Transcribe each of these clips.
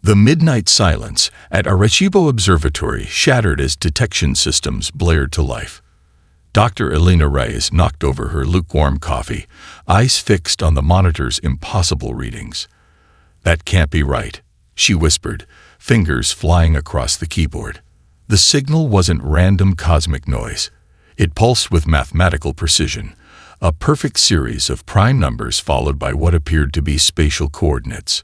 The midnight silence at Arecibo Observatory shattered as detection systems blared to life. Dr. Elena Reyes knocked over her lukewarm coffee, eyes fixed on the monitor's impossible readings. "That can't be right," she whispered, fingers flying across the keyboard. The signal wasn't random cosmic noise. It pulsed with mathematical precision, a perfect series of prime numbers followed by what appeared to be spatial coordinates.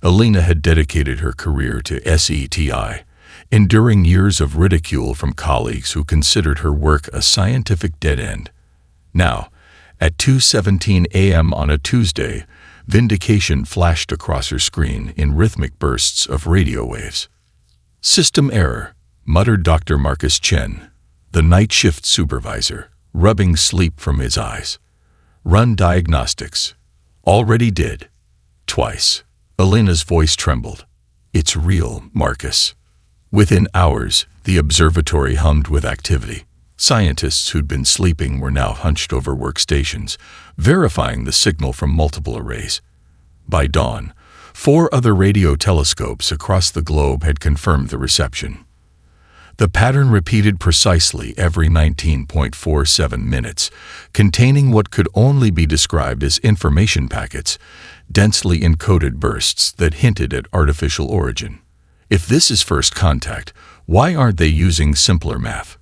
Elena had dedicated her career to SETI, enduring years of ridicule from colleagues who considered her work a scientific dead end. Now, at 2:17 a.m. on a Tuesday, vindication flashed across her screen in rhythmic bursts of radio waves. "System error," muttered Dr. Marcus Chen, the night shift supervisor, rubbing sleep from his eyes. "Run diagnostics." "Already did." "Twice." Elena's voice trembled. "It's real, Marcus." Within hours, the observatory hummed with activity. Scientists who'd been sleeping were now hunched over workstations, verifying the signal from multiple arrays. By dawn, 4 other radio telescopes across the globe had confirmed the reception. The pattern repeated precisely every 19.47 minutes, containing what could only be described as information packets, densely encoded bursts that hinted at artificial origin. If this is first contact, why aren't they using simpler math?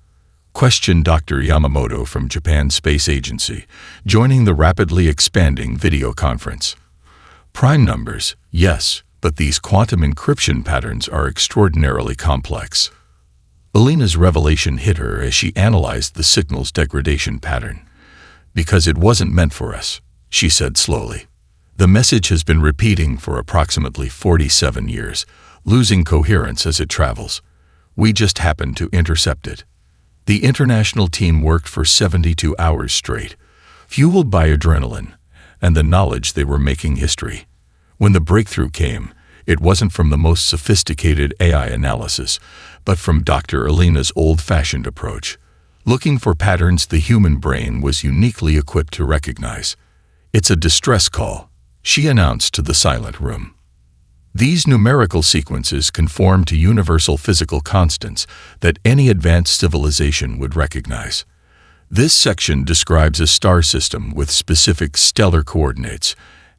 Questioned Dr. Yamamoto from Japan Space Agency, joining the rapidly expanding video conference. Prime numbers, yes, but these quantum encryption patterns are extraordinarily complex. Elena's revelation hit her as she analyzed the signal's degradation pattern. "Because it wasn't meant for us," she said slowly. "The message has been repeating for approximately 47 years, losing coherence as it travels. We just happened to intercept it." The international team worked for 72 hours straight, fueled by adrenaline and the knowledge they were making history. When the breakthrough came, it wasn't from the most sophisticated AI analysis, but from Dr. Elena's old-fashioned approach, looking for patterns the human brain was uniquely equipped to recognize. "It's a distress call," she announced to the silent room. These numerical sequences conform to universal physical constants that any advanced civilization would recognize. This section describes a star system with specific stellar coordinates,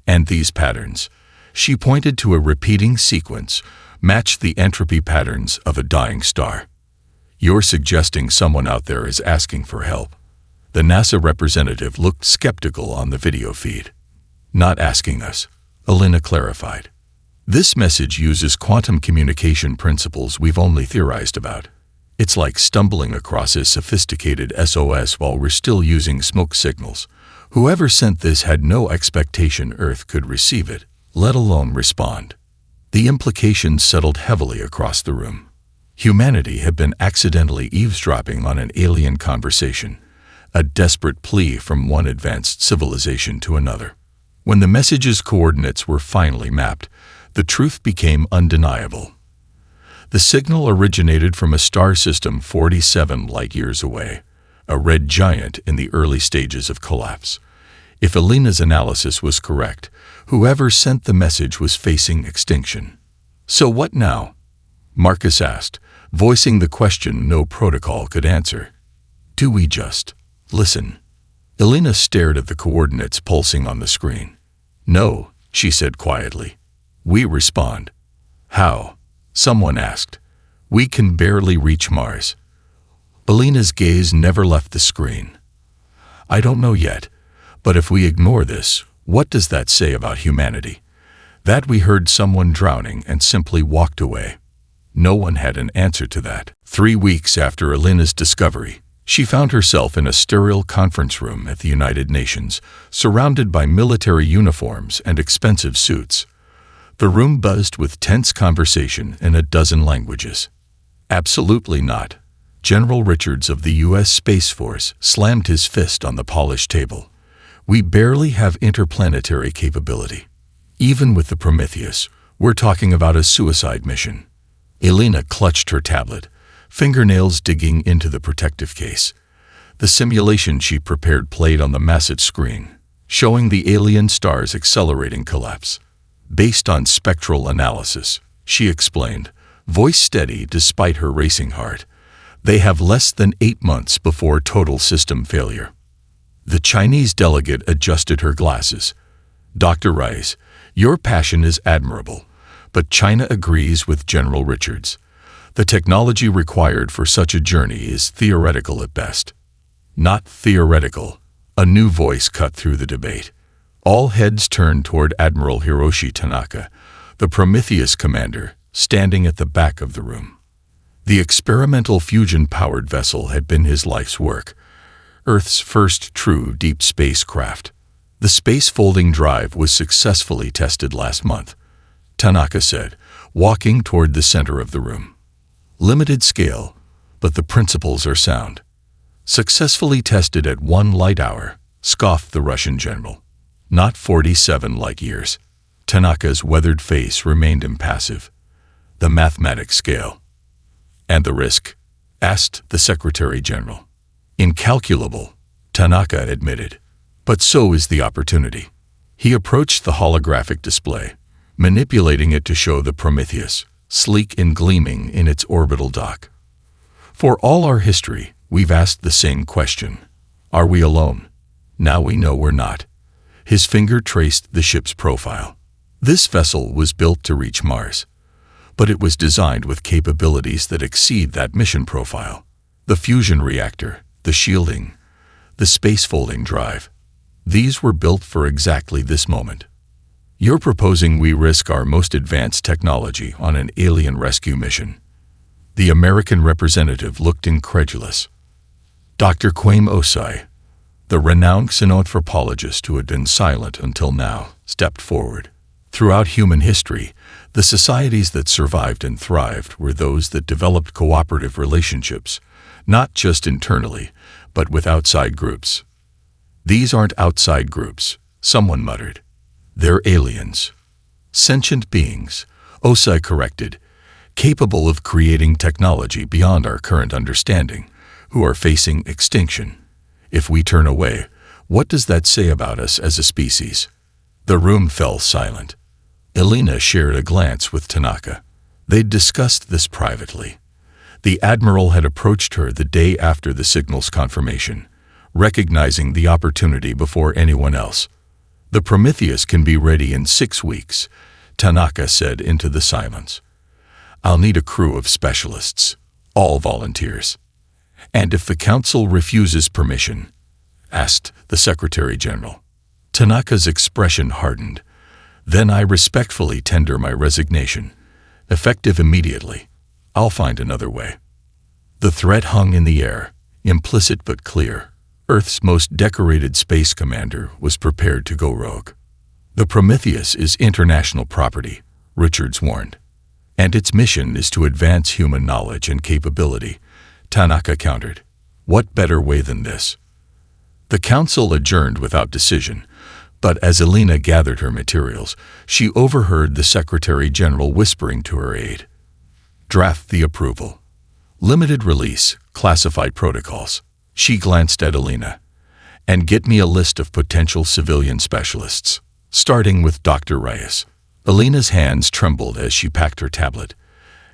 and these patterns, she pointed to a repeating sequence, match the entropy patterns of a dying star. "You're suggesting someone out there is asking for help." The NASA representative looked skeptical on the video feed. "Not asking us," Elena clarified. "This message uses quantum communication principles we've only theorized about. It's like stumbling across a sophisticated SOS while we're still using smoke signals. Whoever sent this had no expectation Earth could receive it, let alone respond." The implications settled heavily across the room. Humanity had been accidentally eavesdropping on an alien conversation, a desperate plea from one advanced civilization to another. When the message's coordinates were finally mapped, the truth became undeniable. The signal originated from a star system 47 light-years away, a red giant in the early stages of collapse. If Elena's analysis was correct, whoever sent the message was facing extinction. "So what now?" Marcus asked, voicing the question no protocol could answer. "Do we just listen?" Elena stared at the coordinates pulsing on the screen. "No," she said quietly. "We respond." "How?" someone asked. "We can barely reach Mars." Elena's gaze never left the screen. "I don't know yet, but if we ignore this, what does that say about humanity? That we heard someone drowning and simply walked away?" No one had an answer to that. 3 weeks after Elena's discovery, she found herself in a sterile conference room at the United Nations, surrounded by military uniforms and expensive suits. The room buzzed with tense conversation in a dozen languages. "Absolutely not." General Richards of the U.S. Space Force slammed his fist on the polished table. "We barely have interplanetary capability. Even with the Prometheus, we're talking about a suicide mission." Elena clutched her tablet, fingernails digging into the protective case. The simulation she prepared played on the massive screen, showing the alien star's accelerating collapse. Based on spectral analysis, she explained, voice steady despite her racing heart. They have less than 8 months before total system failure. The Chinese delegate adjusted her glasses. Dr. Rice, your passion is admirable, but China agrees with General Richards. The technology required for such a journey is theoretical at best. Not theoretical, a new voice cut through the debate. All heads turned toward Admiral Hiroshi Tanaka, the Prometheus commander, standing at the back of the room. The experimental fusion-powered vessel had been his life's work, Earth's first true deep spacecraft. The space-folding drive was successfully tested last month, Tanaka said, walking toward the center of the room. Limited scale, but the principles are sound. Successfully tested at 1 light hour, scoffed the Russian general. Not 47 light years. Tanaka's weathered face remained impassive. The mathematic scale. And the risk? Asked the Secretary General. Incalculable, Tanaka admitted. But so is the opportunity. He approached the holographic display, manipulating it to show the Prometheus, sleek and gleaming in its orbital dock. For all our history, we've asked the same question. Are we alone? Now we know we're not. His finger traced the ship's profile. This vessel was built to reach Mars, but it was designed with capabilities that exceed that mission profile. The fusion reactor, the shielding, the space-folding drive. These were built for exactly this moment. You're proposing we risk our most advanced technology on an alien rescue mission. The American representative looked incredulous. Dr. Kwame Osai, the renowned xenoanthropologist who had been silent until now, stepped forward. Throughout human history, the societies that survived and thrived were those that developed cooperative relationships, not just internally, but with outside groups. These aren't outside groups, someone muttered. They're aliens. Sentient beings, Osai corrected, capable of creating technology beyond our current understanding, who are facing extinction. If we turn away, what does that say about us as a species? The room fell silent. Elena shared a glance with Tanaka. They'd discussed this privately. The Admiral had approached her the day after the signal's confirmation, recognizing the opportunity before anyone else. The Prometheus can be ready in 6 weeks, Tanaka said into the silence. I'll need a crew of specialists, all volunteers. And if the Council refuses permission? Asked the Secretary General. Tanaka's expression hardened. Then I respectfully tender my resignation, effective immediately. I'll find another way. The threat hung in the air, implicit but clear. Earth's most decorated space commander was prepared to go rogue. The Prometheus is international property, Richards warned. And its mission is to advance human knowledge and capability, Tanaka countered. What better way than this? The council adjourned without decision, but as Elena gathered her materials, she overheard the Secretary General whispering to her aide. Draft the approval. Limited release, classified protocols. She glanced at Elena. And get me a list of potential civilian specialists, starting with Dr. Reyes. Elena's hands trembled as she packed her tablet.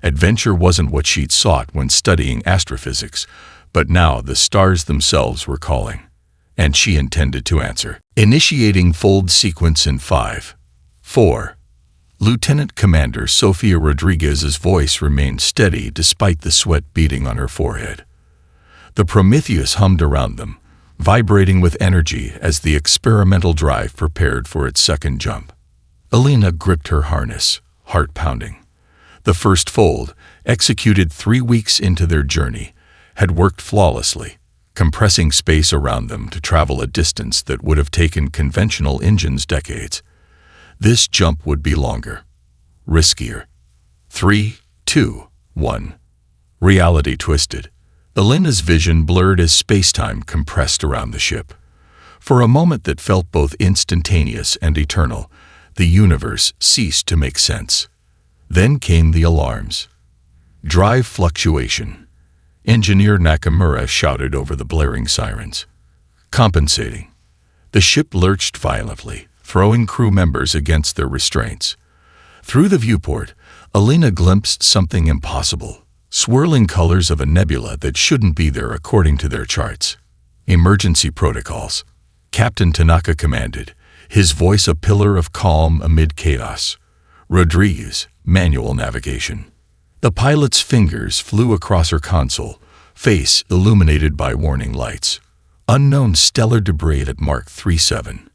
Adventure wasn't what she'd sought when studying astrophysics, but now the stars themselves were calling. And she intended to answer. Initiating fold sequence in 5, 4. Lieutenant Commander Sofia Rodriguez's voice remained steady despite the sweat beading on her forehead. The Prometheus hummed around them, vibrating with energy as the experimental drive prepared for its second jump. Elena gripped her harness, heart pounding. The first fold, executed 3 weeks into their journey, had worked flawlessly, compressing space around them to travel a distance that would have taken conventional engines decades. This jump would be longer, riskier. 3, 2, 1. Reality twisted. Elena's vision blurred as space-time compressed around the ship. For a moment that felt both instantaneous and eternal, the universe ceased to make sense. Then came the alarms. Drive fluctuation. Engineer Nakamura shouted over the blaring sirens. Compensating. The ship lurched violently, throwing crew members against their restraints. Through the viewport, Alina glimpsed something impossible, swirling colors of a nebula that shouldn't be there according to their charts. Emergency protocols. Captain Tanaka commanded, his voice a pillar of calm amid chaos. Rodriguez, manual navigation. The pilot's fingers flew across her console, face illuminated by warning lights. Unknown stellar debris at Mark 37.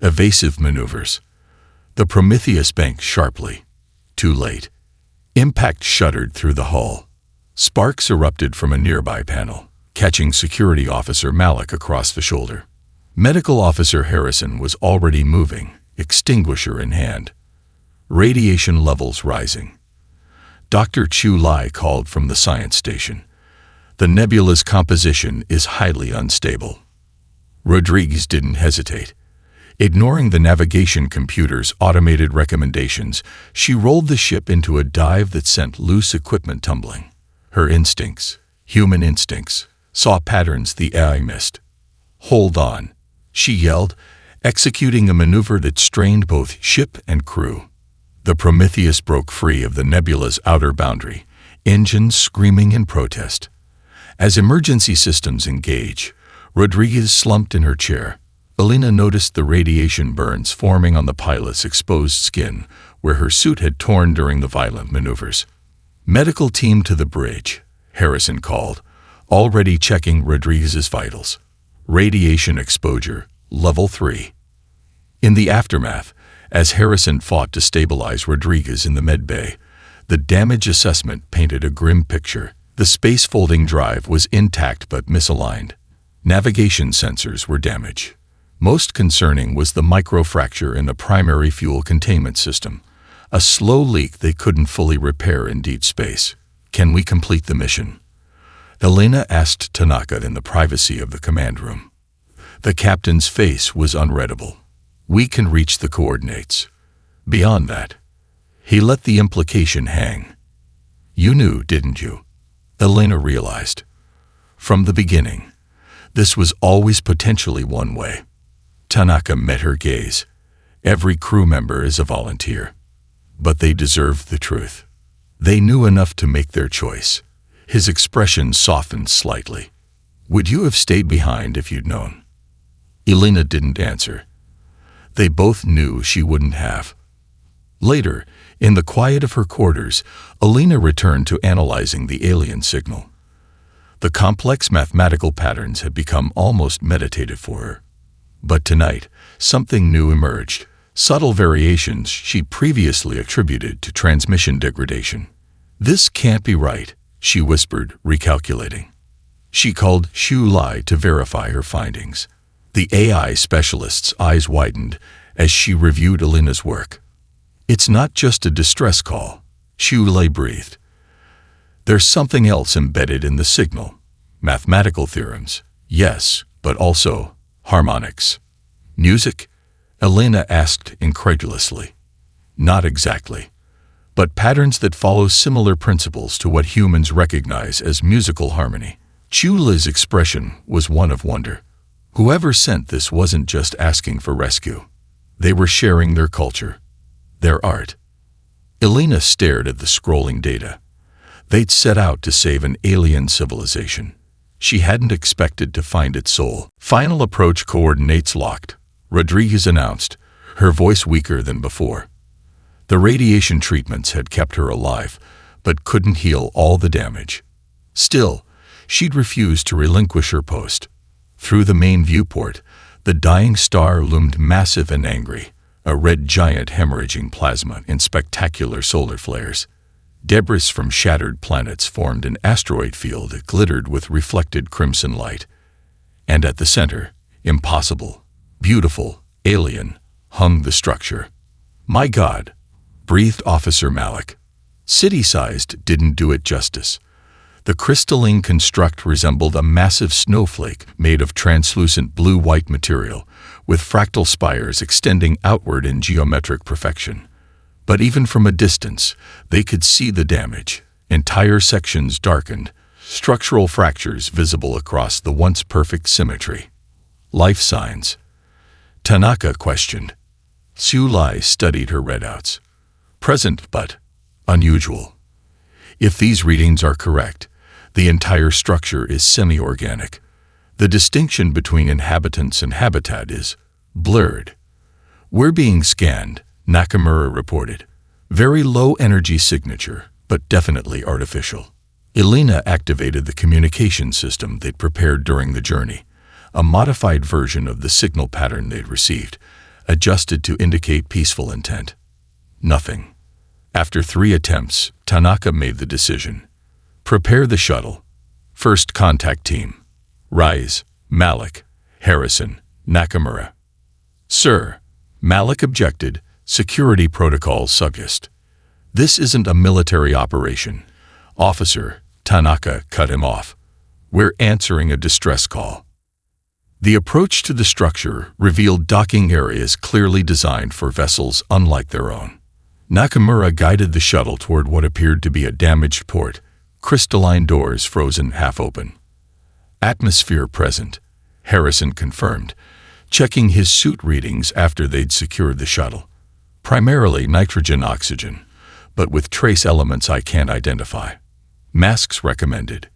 Evasive maneuvers. The Prometheus banked sharply. Too late. Impact shuddered through the hull. Sparks erupted from a nearby panel, catching Security Officer Malik across the shoulder. Medical Officer Harrison was already moving, extinguisher in hand. Radiation levels rising. Dr. Chu Lai called from the science station. The nebula's composition is highly unstable. Rodriguez didn't hesitate. Ignoring the navigation computer's automated recommendations, she rolled the ship into a dive that sent loose equipment tumbling. Her instincts, human instincts, saw patterns the AI missed. "Hold on," she yelled, executing a maneuver that strained both ship and crew. The Prometheus broke free of the nebula's outer boundary, engines screaming in protest. As emergency systems engage, Rodriguez slumped in her chair. Alina noticed the radiation burns forming on the pilot's exposed skin, where her suit had torn during the violent maneuvers. "Medical team to the bridge," Harrison called, already checking Rodriguez's vitals. "Radiation exposure, level 3. In the aftermath, as Harrison fought to stabilize Rodriguez in the medbay, the damage assessment painted a grim picture. The space-folding drive was intact but misaligned. Navigation sensors were damaged. Most concerning was the microfracture in the primary fuel containment system, a slow leak they couldn't fully repair in deep space. "Can we complete the mission?" Elena asked Tanaka in the privacy of the command room. The captain's face was unreadable. "We can reach the coordinates. Beyond that." He let the implication hang. "You knew, didn't you?" Elena realized. From the beginning, this was always potentially one way. Tanaka met her gaze. Every crew member is a volunteer. But they deserved the truth. They knew enough to make their choice. His expression softened slightly. "Would you have stayed behind if you'd known?" Elena didn't answer. They both knew she wouldn't have. Later, in the quiet of her quarters, Alina returned to analyzing the alien signal. The complex mathematical patterns had become almost meditative for her. But tonight, something new emerged, subtle variations she previously attributed to transmission degradation. "This can't be right," she whispered, recalculating. She called Chu Lai to verify her findings. The AI specialist's eyes widened as she reviewed Alina's work. "It's not just a distress call," Chu Lai breathed. "There's something else embedded in the signal. Mathematical theorems, yes, but also harmonics." "Music?" Elena asked incredulously. "Not exactly, but patterns that follow similar principles to what humans recognize as musical harmony." Chu Lai's expression was one of wonder. Whoever sent this wasn't just asking for rescue. They were sharing their culture, their art. Elena stared at the scrolling data. They'd set out to save an alien civilization. She hadn't expected to find its soul. "Final approach coordinates locked," Rodriguez announced, her voice weaker than before. The radiation treatments had kept her alive, but couldn't heal all the damage. Still, she'd refused to relinquish her post. Through the main viewport, the dying star loomed massive and angry, a red giant hemorrhaging plasma in spectacular solar flares. Debris from shattered planets formed an asteroid field that glittered with reflected crimson light. And at the center, impossible, beautiful, alien, hung the structure. "My God," breathed Officer Malik. City-sized didn't do it justice. The crystalline construct resembled a massive snowflake made of translucent blue-white material, with fractal spires extending outward in geometric perfection. But even from a distance, they could see the damage. Entire sections darkened, structural fractures visible across the once perfect symmetry. "Life signs?" Tanaka questioned. Chu Lai studied her readouts. "Present, but Unusual. If these readings are correct, the entire structure is semi-organic. The distinction between inhabitants and habitat is blurred. We're being scanned, Nakamura reported. Very low energy signature, but definitely artificial. Elena activated the communication system they'd prepared during the journey, a modified version of the signal pattern they'd received, adjusted to indicate peaceful intent. Nothing. After 3 attempts, Tanaka made the decision. Prepare the shuttle. First contact team. Rise, Malik, Harrison, Nakamura. Sir, Malik objected, security protocols suggest. This isn't a military operation. Officer, Tanaka cut him off. We're answering a distress call. The approach to the structure revealed docking areas clearly designed for vessels unlike their own. Nakamura guided the shuttle toward what appeared to be a damaged port, crystalline doors frozen half open. Atmosphere present, Harrison confirmed, checking his suit readings after they'd secured the shuttle. Primarily nitrogen-oxygen, but with trace elements I can't identify. Masks recommended.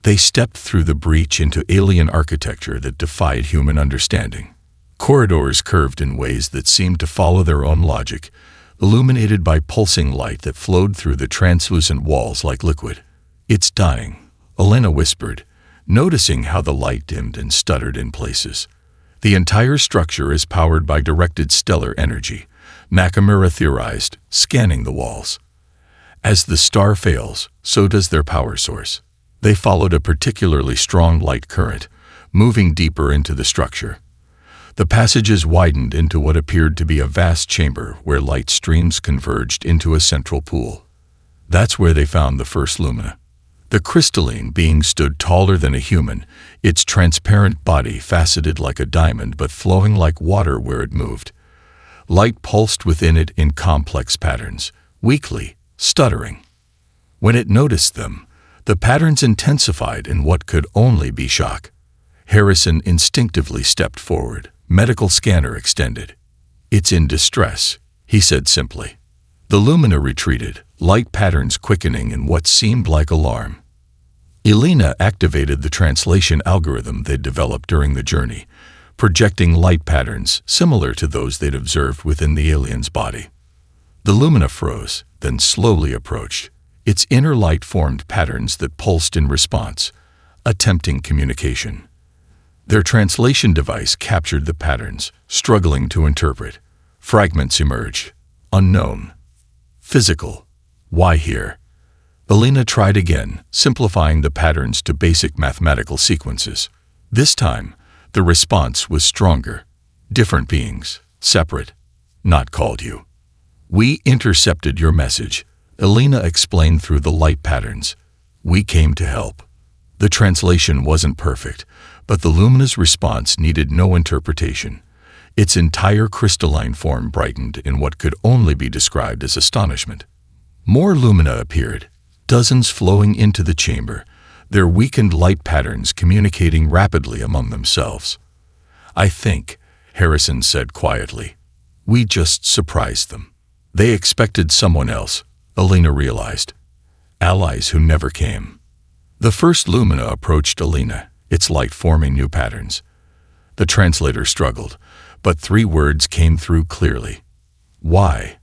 They stepped through the breach into alien architecture that defied human understanding. Corridors curved in ways that seemed to follow their own logic, illuminated by pulsing light that flowed through the translucent walls like liquid. It's dying, Elena whispered, noticing how the light dimmed and stuttered in places. The entire structure is powered by directed stellar energy, Nakamura theorized, scanning the walls. As the star fails, so does their power source. They followed a particularly strong light current, moving deeper into the structure. The passages widened into what appeared to be a vast chamber where light streams converged into a central pool. That's where they found the first lumina. The crystalline being stood taller than a human, its transparent body faceted like a diamond but flowing like water where it moved. Light pulsed within it in complex patterns, weakly, stuttering. When it noticed them, the patterns intensified in what could only be shock. Harrison instinctively stepped forward, medical scanner extended. It's in distress, he said simply. The lumina retreated, light patterns quickening in what seemed like alarm. Elena activated the translation algorithm they'd developed during the journey, projecting light patterns similar to those they'd observed within the alien's body. The lumina froze, then slowly approached. Its inner light formed patterns that pulsed in response, attempting communication. Their translation device captured the patterns, struggling to interpret. Fragments emerged. Unknown. Physical. Why here? Elena tried again, simplifying the patterns to basic mathematical sequences. This time, the response was stronger. Different beings, separate, not called you. We intercepted your message, Elena explained through the light patterns. We came to help. The translation wasn't perfect, but the lumina's response needed no interpretation. Its entire crystalline form brightened in what could only be described as astonishment. More lumina appeared, dozens flowing into the chamber, their weakened light patterns communicating rapidly among themselves. I think, Harrison said quietly, we just surprised them. They expected someone else, Elena realized. Allies who never came. The first lumina approached Elena, its light forming new patterns. The translator struggled, but 3 words came through clearly. Why?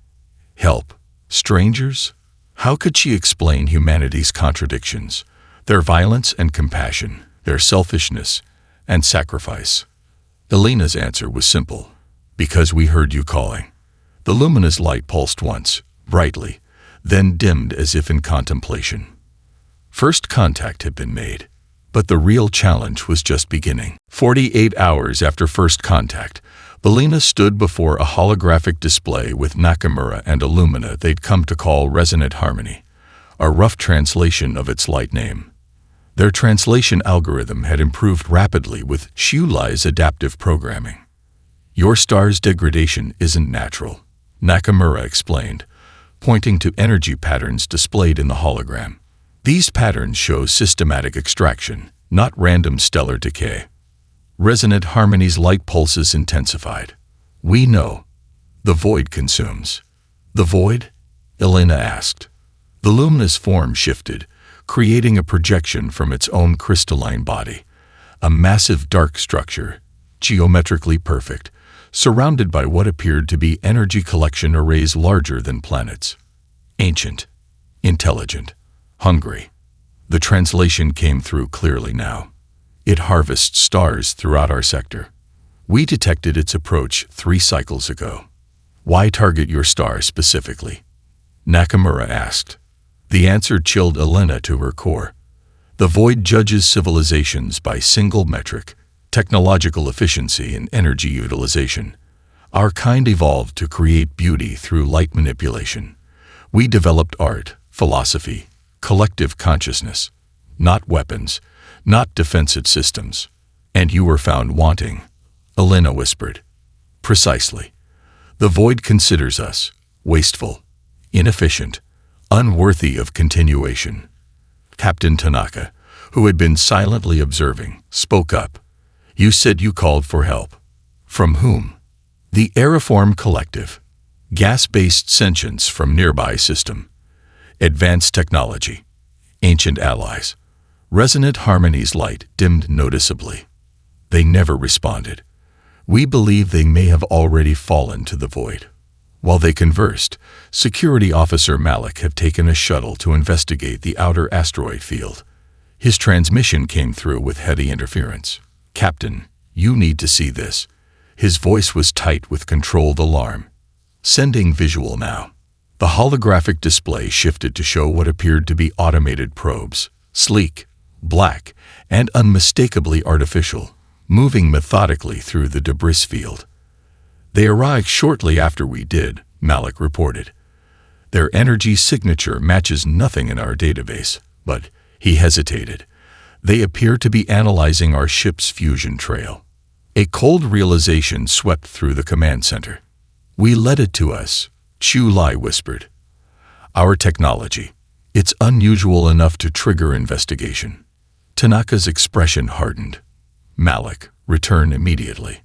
Help. Strangers? How could she explain humanity's contradictions, their violence and compassion, their selfishness and sacrifice? Elena's answer was simple. Because we heard you calling. The luminous light pulsed once, brightly, then dimmed as if in contemplation. First contact had been made, but the real challenge was just beginning. 48 hours after first contact, Elena stood before a holographic display with Nakamura and a lumina they'd come to call Resonant Harmony, a rough translation of its light name. Their translation algorithm had improved rapidly with Shulai's adaptive programming. Your star's degradation isn't natural, Nakamura explained, pointing to energy patterns displayed in the hologram. These patterns show systematic extraction, not random stellar decay. Resonant Harmony's light pulses intensified. We know. The void consumes. The void? Elena asked. The luminous form shifted, creating a projection from its own crystalline body, a massive dark structure, geometrically perfect, surrounded by what appeared to be energy collection arrays larger than planets. Ancient, intelligent, hungry. The translation came through clearly now. It harvests stars throughout our sector. We detected its approach 3 cycles ago. Why target your star specifically? Nakamura asked. The answer chilled Elena to her core. The void judges civilizations by single metric, technological efficiency and energy utilization. Our kind evolved to create beauty through light manipulation. We developed art, philosophy, collective consciousness, not weapons, not defensive systems. And you were found wanting, Elena whispered. Precisely. The void considers us wasteful, inefficient, unworthy of continuation. Captain Tanaka, who had been silently observing, spoke up. You said you called for help. From whom? The Aeriform Collective. Gas-based sentience from nearby system. Advanced technology. Ancient allies. Resonant harmony's light dimmed noticeably. They never responded. We believe they may have already fallen to the void. While they conversed, Security Officer Malik had taken a shuttle to investigate the outer asteroid field. His transmission came through with heavy interference. Captain, you need to see this. His voice was tight with controlled alarm. Sending visual now. The holographic display shifted to show what appeared to be automated probes, sleek, black, and unmistakably artificial, moving methodically through the debris field. They arrived shortly after we did, Malik reported. Their energy signature matches nothing in our database, but he hesitated. They appear to be analyzing our ship's fusion trail. A cold realization swept through the command center. We let it to us, Chu Lai whispered. Our technology. It's unusual enough to trigger investigation. Tanaka's expression hardened. Malik, return immediately.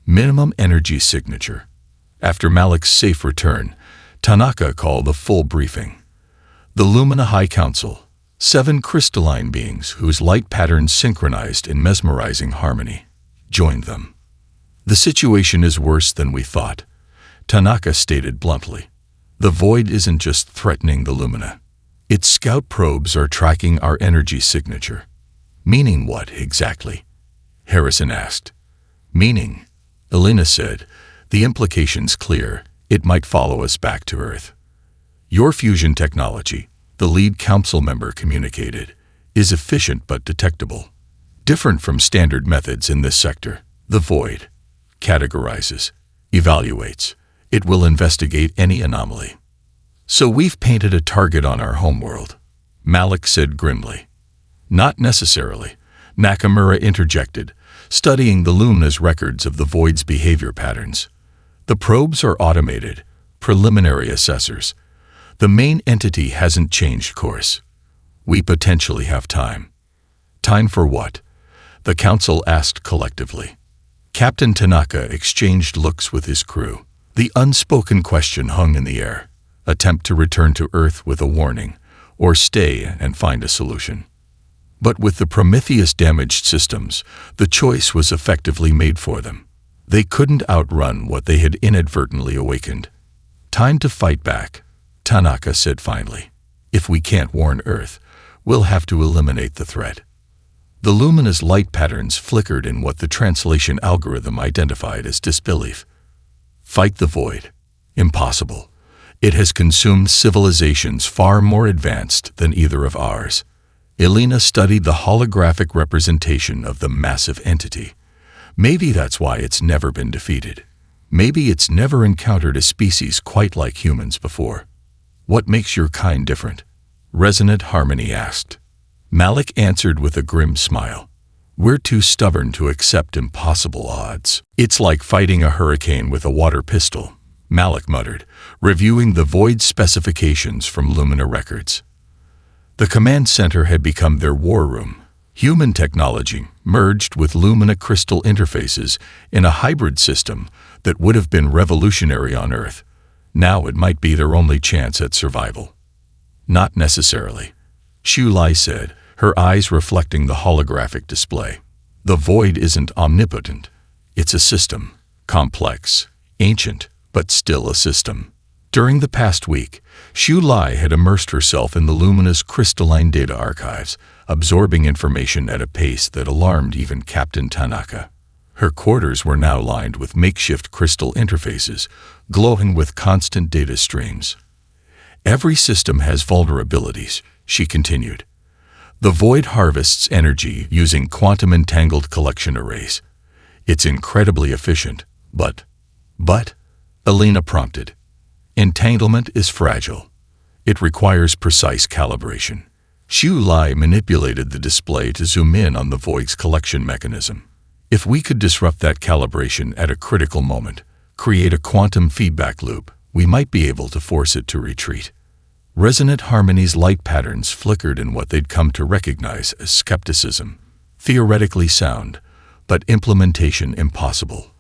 Minimum energy signature. After Malik's safe return, Tanaka called a full briefing. The Lumina High Council, 7 crystalline beings whose light patterns synchronized in mesmerizing harmony, joined them. The situation is worse than we thought, Tanaka stated bluntly. The void isn't just threatening the Lumina. Its scout probes are tracking our energy signature. Meaning what, exactly? Harrison asked. Meaning, Elena said, the implication's clear. It might follow us back to Earth. Your fusion technology, the lead council member communicated, is efficient but detectable. Different from standard methods in this sector. The void categorizes, evaluates. It will investigate any anomaly. So we've painted a target on our homeworld, Malik said grimly. Not necessarily, Nakamura interjected, studying the Lumina's records of the void's behavior patterns. The probes are automated, preliminary assessors. The main entity hasn't changed course. We potentially have time. Time for what? The council asked collectively. Captain Tanaka exchanged looks with his crew. The unspoken question hung in the air. Attempt to return to Earth with a warning, or stay and find a solution. But with the Prometheus damaged systems, the choice was effectively made for them. They couldn't outrun what they had inadvertently awakened. Time to fight back, Tanaka said finally. If we can't warn Earth, we'll have to eliminate the threat. The Lumina's light patterns flickered in what the translation algorithm identified as disbelief. Fight the void. Impossible. It has consumed civilizations far more advanced than either of ours. Elena studied the holographic representation of the massive entity. Maybe that's why it's never been defeated. Maybe it's never encountered a species quite like humans before. What makes your kind different? Resonant Harmony asked. Malik answered with a grim smile. We're too stubborn to accept impossible odds. It's like fighting a hurricane with a water pistol, Malik muttered, reviewing the void specifications from Lumina records. The command center had become their war room. Human technology merged with Lumina crystal interfaces in a hybrid system that would have been revolutionary on Earth. Now it might be their only chance at survival. Not necessarily, Xu Lai said, her eyes reflecting the holographic display. The void isn't omnipotent. It's a system. Complex, ancient, but still a system. During the past week, Xu Lai had immersed herself in the luminous crystalline data archives, absorbing information at a pace that alarmed even Captain Tanaka. Her quarters were now lined with makeshift crystal interfaces, glowing with constant data streams. Every system has vulnerabilities, she continued. The void harvests energy using quantum-entangled collection arrays. It's incredibly efficient, but, Elena prompted. Entanglement is fragile. It requires precise calibration. Xu Lai manipulated the display to zoom in on the void's collection mechanism. If we could disrupt that calibration at a critical moment, create a quantum feedback loop, we might be able to force it to retreat. Resonant Harmony's light patterns flickered in what they'd come to recognize as skepticism. Theoretically sound, but implementation impossible.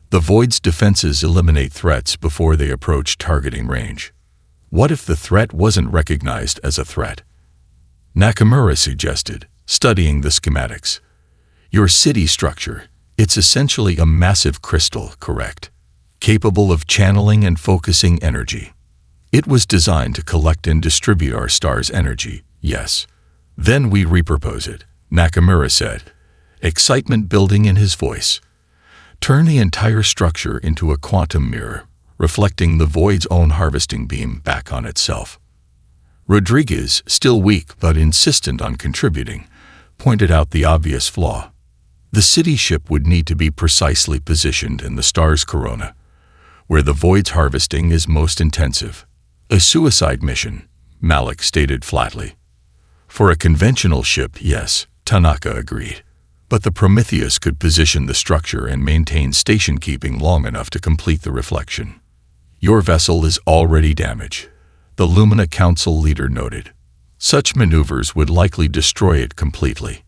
The void's defenses eliminate threats before they approach targeting range. What if the threat wasn't recognized as a threat? Nakamura suggested, studying the schematics. Your city structure, it's essentially a massive crystal, correct? Capable of channeling and focusing energy. It was designed to collect and distribute our star's energy, yes. Then we repurpose it, Nakamura said, excitement building in his voice. Turn the entire structure into a quantum mirror, reflecting the void's own harvesting beam back on itself. Rodriguez, still weak but insistent on contributing, pointed out the obvious flaw. The city ship would need to be precisely positioned in the star's corona, where the void's harvesting is most intensive. A suicide mission, Malik stated flatly. For a conventional ship, yes, Tanaka agreed. But the Prometheus could position the structure and maintain station keeping long enough to complete the reflection. Your vessel is already damaged, the Lumina Council leader noted. Such maneuvers would likely destroy it completely.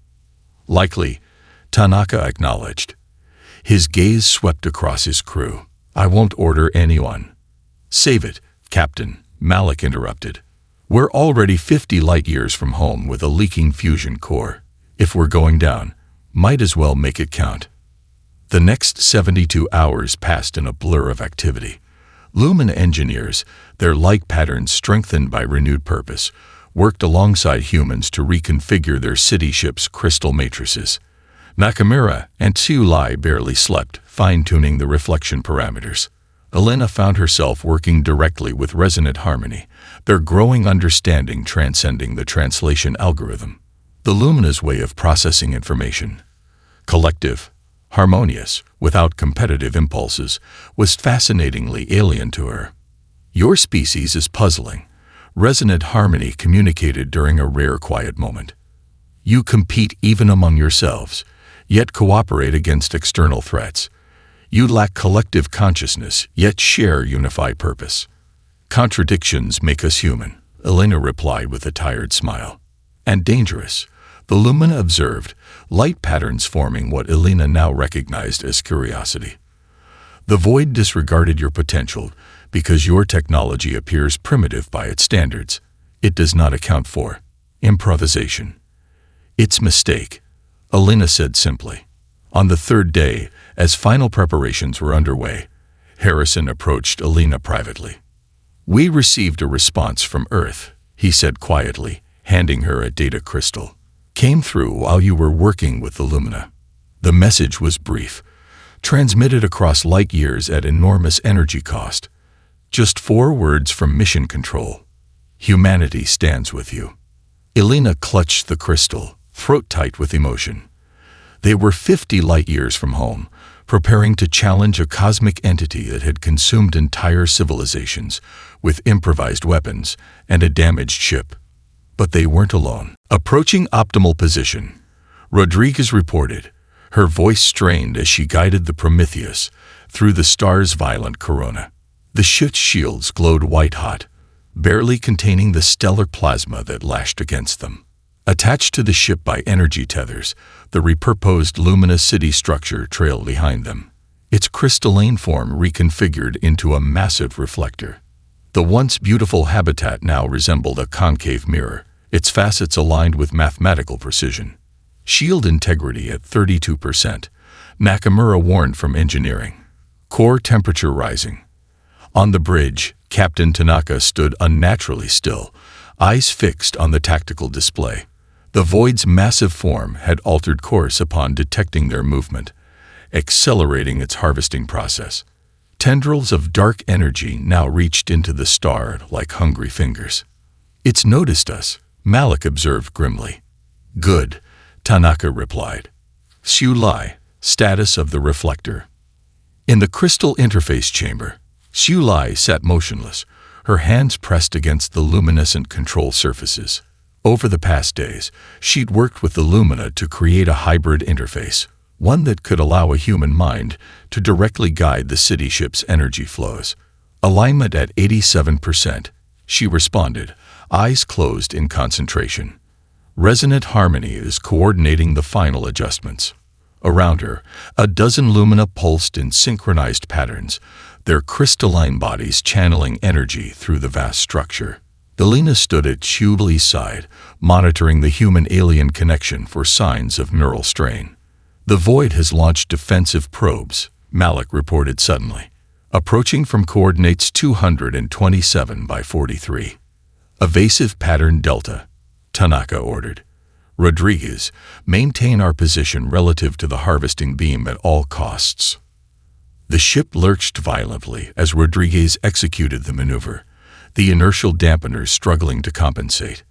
Likely, Tanaka acknowledged. His gaze swept across his crew. I won't order anyone. Save it, Captain, Malik interrupted. We're already 50 light-years from home with a leaking fusion core. If we're going down, might as well make it count. The next 72 hours passed in a blur of activity. Lumina engineers, their light patterns strengthened by renewed purpose, worked alongside humans to reconfigure their city ship's crystal matrices. Nakamura and Xu Lai barely slept, fine-tuning the reflection parameters. Elena found herself working directly with Resonant Harmony, their growing understanding transcending the translation algorithm. The Lumina's way of processing information, collective, harmonious, without competitive impulses, was fascinatingly alien to her. Your species is puzzling, Resonant Harmony communicated during a rare quiet moment. You compete even among yourselves, yet cooperate against external threats. You lack collective consciousness, yet share unified purpose. Contradictions make us human, Elena replied with a tired smile. And dangerous, the Lumina observed, light patterns forming what Elena now recognized as curiosity. The void disregarded your potential because your technology appears primitive by its standards. It does not account for improvisation. Its mistake, Elena said simply. On the third day, as final preparations were underway, Harrison approached Elena privately. We received a response from Earth, he said quietly, handing her a data crystal. Came through while you were working with the Lumina. The message was brief, transmitted across light years at enormous energy cost. Just 4 words from mission control. Humanity stands with you. Elena clutched the crystal, throat tight with emotion. They were 50 light-years from home, preparing to challenge a cosmic entity that had consumed entire civilizations with improvised weapons and a damaged ship. But they weren't alone. Approaching optimal position, Rodriguez reported, her voice strained as she guided the Prometheus through the star's violent corona. The ship's shields glowed white-hot, barely containing the stellar plasma that lashed against them. Attached to the ship by energy tethers, the repurposed Lumina city structure trailed behind them, its crystalline form reconfigured into a massive reflector. The once beautiful habitat now resembled a concave mirror, its facets aligned with mathematical precision. Shield integrity at 32%. Nakamura warned from engineering. Core temperature rising. On the bridge, Captain Tanaka stood unnaturally still, eyes fixed on the tactical display. The Void's massive form had altered course upon detecting their movement, accelerating its harvesting process. Tendrils of dark energy now reached into the star like hungry fingers. "It's noticed us," Malik observed grimly. "Good," Tanaka replied. Xu Lai, status of the reflector. In the crystal interface chamber, Xu Lai sat motionless, her hands pressed against the luminescent control surfaces. Over the past days, she'd worked with the Lumina to create a hybrid interface, one that could allow a human mind to directly guide the city ship's energy flows. Alignment at 87%, she responded, eyes closed in concentration. Resonant harmony is coordinating the final adjustments. Around her, a dozen lumina pulsed in synchronized patterns, their crystalline bodies channeling energy through the vast structure. Elena stood at Xu Li's side, monitoring the human-alien connection for signs of neural strain. "The Void has launched defensive probes," Malik reported suddenly, approaching from coordinates 227 by 43. "Evasive pattern Delta," Tanaka ordered. "Rodriguez, maintain our position relative to the harvesting beam at all costs." The ship lurched violently as Rodriguez executed the maneuver, the inertial dampeners struggling to compensate.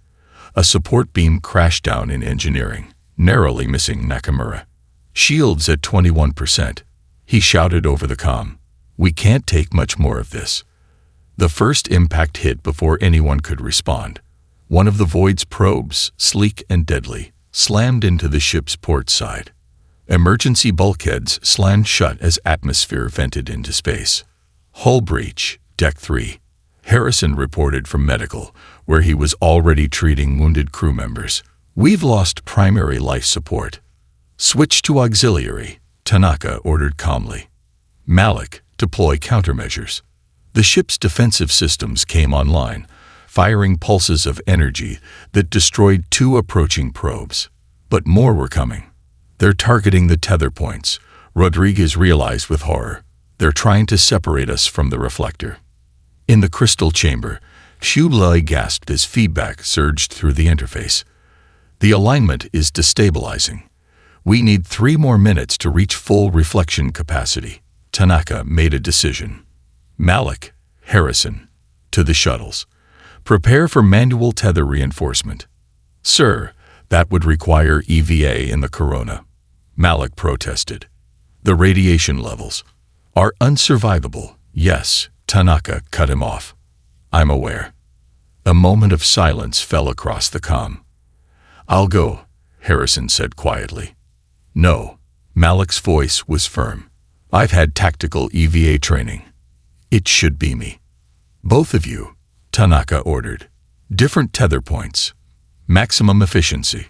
A support beam crashed down in engineering, narrowly missing Nakamura. "Shields at 21%, he shouted over the comm. "We can't take much more of this." The first impact hit before anyone could respond. One of the Void's probes, sleek and deadly, slammed into the ship's port side. Emergency bulkheads slammed shut as atmosphere vented into space. "Hull breach, Deck 3. Harrison reported from medical, where he was already treating wounded crew members. "We've lost primary life support." "Switch to auxiliary," Tanaka ordered calmly. "Malik, deploy countermeasures." The ship's defensive systems came online, firing pulses of energy that destroyed 2 approaching probes. But more were coming. "They're targeting the tether points," Rodriguez realized with horror. "They're trying to separate us from the reflector." In the crystal chamber, Xu Lai gasped as feedback surged through the interface. "The alignment is destabilizing. We need 3 more minutes to reach full reflection capacity." Tanaka made a decision. "Malik, Harrison, to the shuttles. Prepare for manual tether reinforcement." "Sir, that would require EVA in the Corona," Malik protested. "The radiation levels are unsurvivable." "Yes," Tanaka cut him off. "I'm aware." A moment of silence fell across the comm. "I'll go," Harrison said quietly. "No," Malik's voice was firm. "I've had tactical EVA training. It should be me." "Both of you," Tanaka ordered. "Different tether points. Maximum efficiency."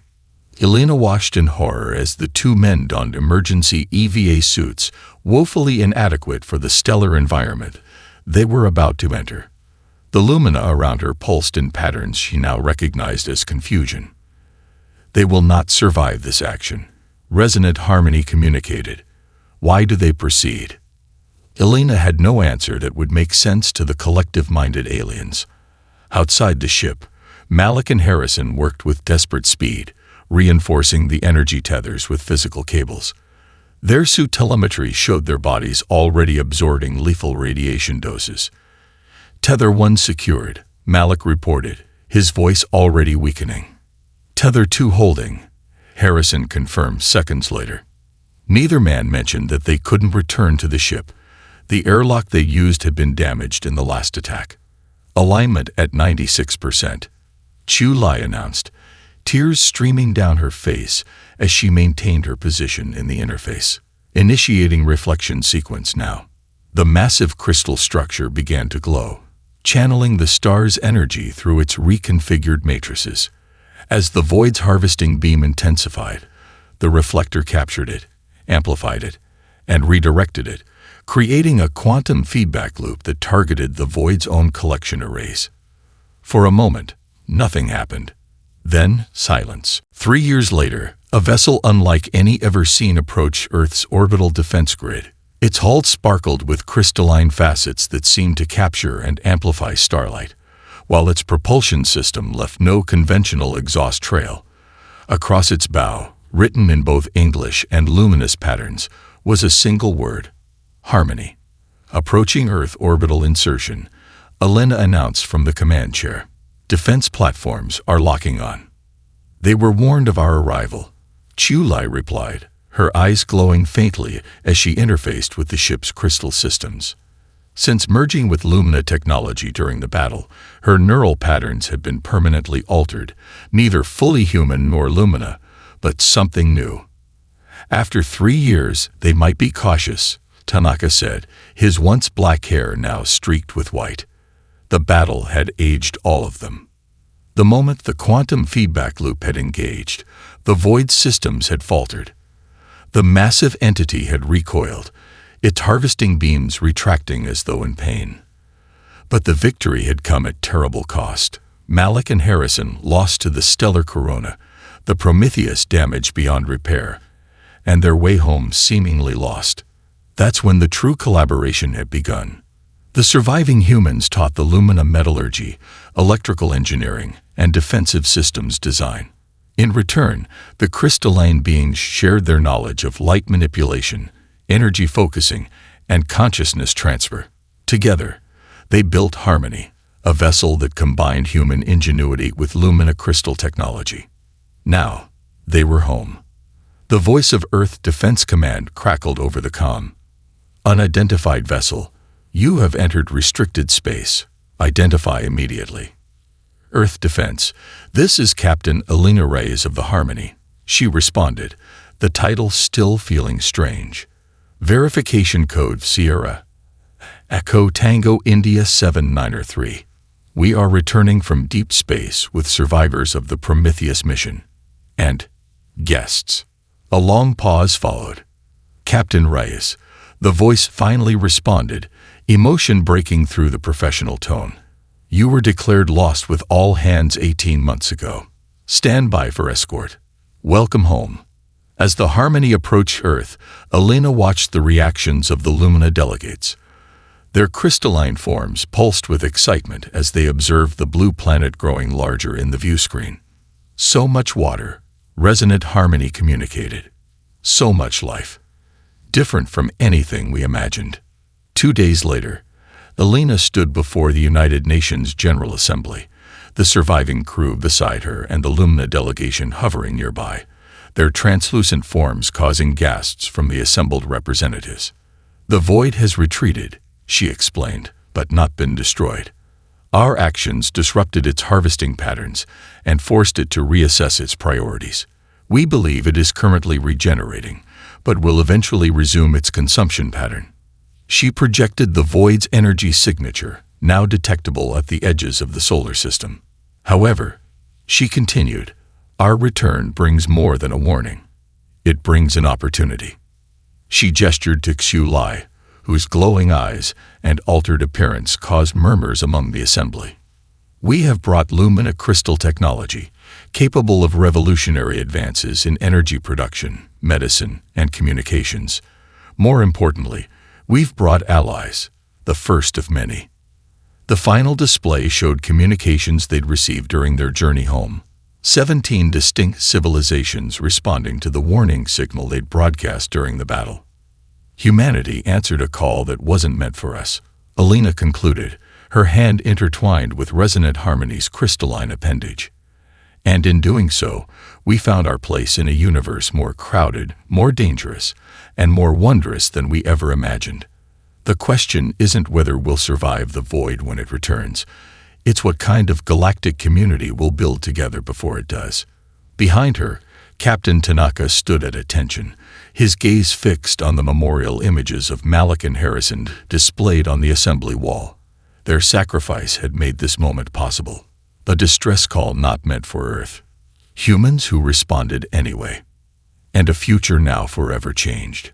Elena watched in horror as the 2 men donned emergency EVA suits, woefully inadequate for the stellar environment they were about to enter. The lumina around her pulsed in patterns she now recognized as confusion. "They will not survive this action," Resonant Harmony communicated. "Why do they proceed?" Elena had no answer that would make sense to the collective-minded aliens. Outside the ship, Malik and Harrison worked with desperate speed, reinforcing the energy tethers with physical cables. Their suit telemetry showed their bodies already absorbing lethal radiation doses. "Tether 1 secured," Malik reported, his voice already weakening. "Tether 2 holding," Harrison confirmed seconds later. Neither man mentioned that they couldn't return to the ship. The airlock they used had been damaged in the last attack. "Alignment at 96%, Xu Lai announced, tears streaming down her face as she maintained her position in the interface. Initiating reflection sequence now. The massive crystal structure began to glow, channeling the star's energy through its reconfigured matrices. As the Void's harvesting beam intensified, the reflector captured it, amplified it, and redirected it, creating a quantum feedback loop that targeted the void's own collection arrays. For a moment, nothing happened. Then, silence. 3 years later, a vessel unlike any ever seen approached Earth's orbital defense grid. Its hull sparkled with crystalline facets that seemed to capture and amplify starlight, while its propulsion system left no conventional exhaust trail. Across its bow, written in both English and luminous patterns, was a single word: harmony. Approaching Earth orbital insertion, Elena announced from the command chair. Defense platforms are locking on. They were warned of our arrival, Chulai replied, her eyes glowing faintly as she interfaced with the ship's crystal systems. Since merging with Lumina technology during the battle, her neural patterns had been permanently altered, neither fully human nor Lumina, but something new. After 3 years, they might be cautious, Tanaka said, his once black hair now streaked with white. The battle had aged all of them. The moment the quantum feedback loop had engaged, the void systems had faltered. The massive entity had recoiled, its harvesting beams retracting as though in pain. But the victory had come at terrible cost. Malik and Harrison lost to the stellar corona, the Prometheus damaged beyond repair, and their way home seemingly lost. That's when the true collaboration had begun. The surviving humans taught the Lumina metallurgy, electrical engineering, and defensive systems design. In return, the crystalline beings shared their knowledge of light manipulation, energy focusing, and consciousness transfer. Together, they built Harmony, a vessel that combined human ingenuity with Lumina crystal technology. Now, they were home. The voice of Earth Defense Command crackled over the comm. Unidentified vessel, you have entered restricted space. Identify immediately. Earth Defense, this is Captain Elena Reyes of the Harmony. She responded, the title still feeling strange. Verification code Sierra. Echo Tango India 7903. We are returning from deep space with survivors of the Prometheus mission. And guests. A long pause followed. Captain Reyes. The voice finally responded, emotion breaking through the professional tone. You were declared lost with all hands 18 months ago. Stand by for escort. Welcome home. As the Harmony approached Earth, Elena watched the reactions of the Lumina delegates. Their crystalline forms pulsed with excitement as they observed the blue planet growing larger in the view screen. So much water, resonant Harmony communicated. So much life. Different from anything we imagined. 2 days later, Elena stood before the United Nations General Assembly, the surviving crew beside her and the Lumina delegation hovering nearby, their translucent forms causing gasps from the assembled representatives. The void has retreated, she explained, but not been destroyed. Our actions disrupted its harvesting patterns and forced it to reassess its priorities. We believe it is currently regenerating, but will eventually resume its consumption pattern. She projected the void's energy signature, now detectable at the edges of the solar system. However, she continued, our return brings more than a warning. It brings an opportunity. She gestured to Xu Lai, whose glowing eyes and altered appearance caused murmurs among the assembly. We have brought Lumina crystal technology, capable of revolutionary advances in energy production, medicine, and communications. More importantly, we've brought allies, the first of many. The final display showed communications they'd received during their journey home. 17 distinct civilizations responding to the warning signal they'd broadcast during the battle. Humanity answered a call that wasn't meant for us, Elena concluded, her hand intertwined with resonant Harmony's crystalline appendage. And in doing so, we found our place in a universe more crowded, more dangerous, and more wondrous than we ever imagined. The question isn't whether we'll survive the void when it returns. It's what kind of galactic community we'll build together before it does. Behind her, Captain Tanaka stood at attention, his gaze fixed on the memorial images of Malik and Harrison displayed on the assembly wall. Their sacrifice had made this moment possible. A distress call not meant for Earth. Humans who responded anyway. And a future now forever changed.